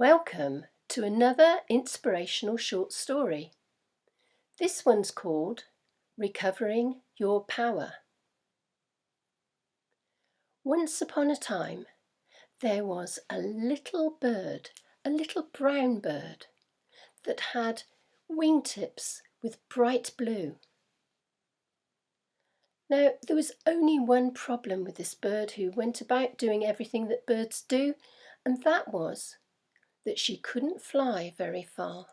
Welcome to another inspirational short story. This one's called Recovering Your Power. Once upon a time, there was a little bird, a little brown bird, that had wingtips with bright blue. Now, there was only one problem with this bird who went about doing everything that birds do, and that was that she couldn't fly very far.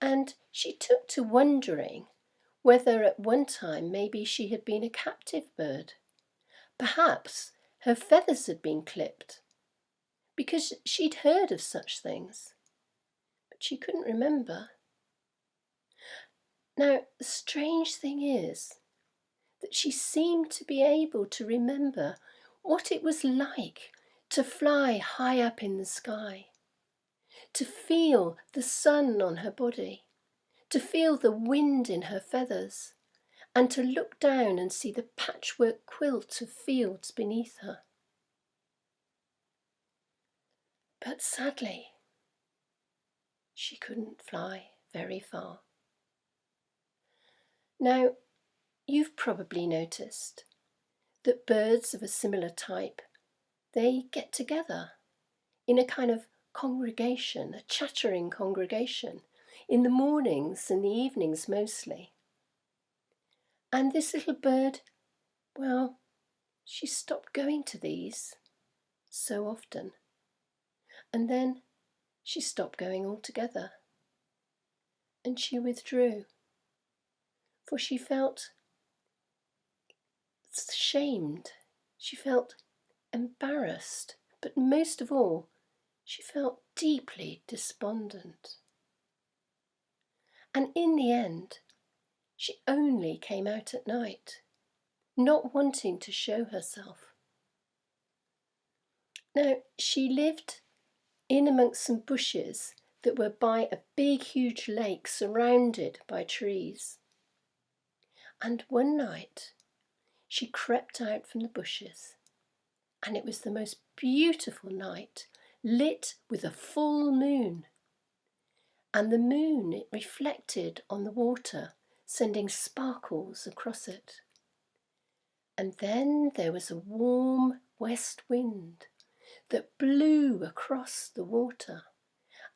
And she took to wondering whether at one time maybe she had been a captive bird. Perhaps her feathers had been clipped, because she'd heard of such things, but she couldn't remember. Now, the strange thing is that she seemed to be able to remember what it was like to fly high up in the sky, to feel the sun on her body, to feel the wind in her feathers, and to look down and see the patchwork quilt of fields beneath her. But sadly, she couldn't fly very far. Now, you've probably noticed that birds of a similar type, they get together in a kind of congregation, a chattering congregation, in the mornings and the evenings mostly. And this little bird, well, she stopped going to these so often. And then she stopped going altogether. And she withdrew, for she felt shamed, she felt embarrassed, but most of all, she felt deeply despondent. And in the end, she only came out at night, not wanting to show herself. Now, she lived in amongst some bushes that were by a big, huge lake surrounded by trees. And one night, she crept out from the bushes, and it was the most beautiful night, lit with a full moon. And the moon, it reflected on the water, sending sparkles across it. And then there was a warm west wind that blew across the water,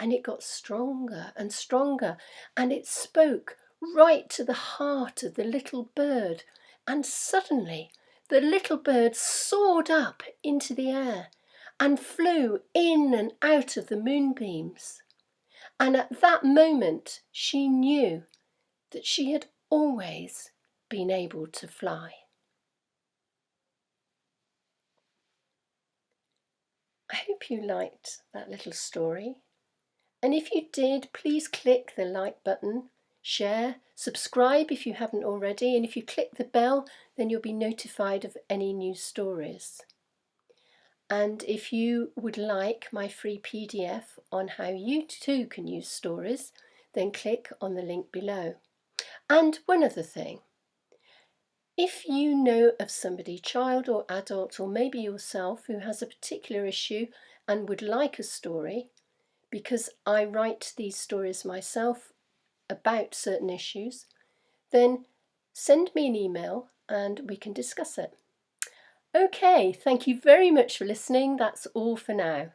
and it got stronger and stronger, and it spoke right to the heart of the little bird, and suddenly the little bird soared up into the air and flew in and out of the moonbeams. And at that moment she knew that she had always been able to fly. I hope you liked that little story. And if you did, please click the like button, share, subscribe if you haven't already, and if you click the bell, then you'll be notified of any new stories. And if you would like my free PDF on how you too can use stories, then click on the link below. And one other thing, if you know of somebody, child or adult, or maybe yourself, who has a particular issue and would like a story, because I write these stories myself about certain issues, then send me an email and we can discuss it. Okay, thank you very much for listening. That's all for now.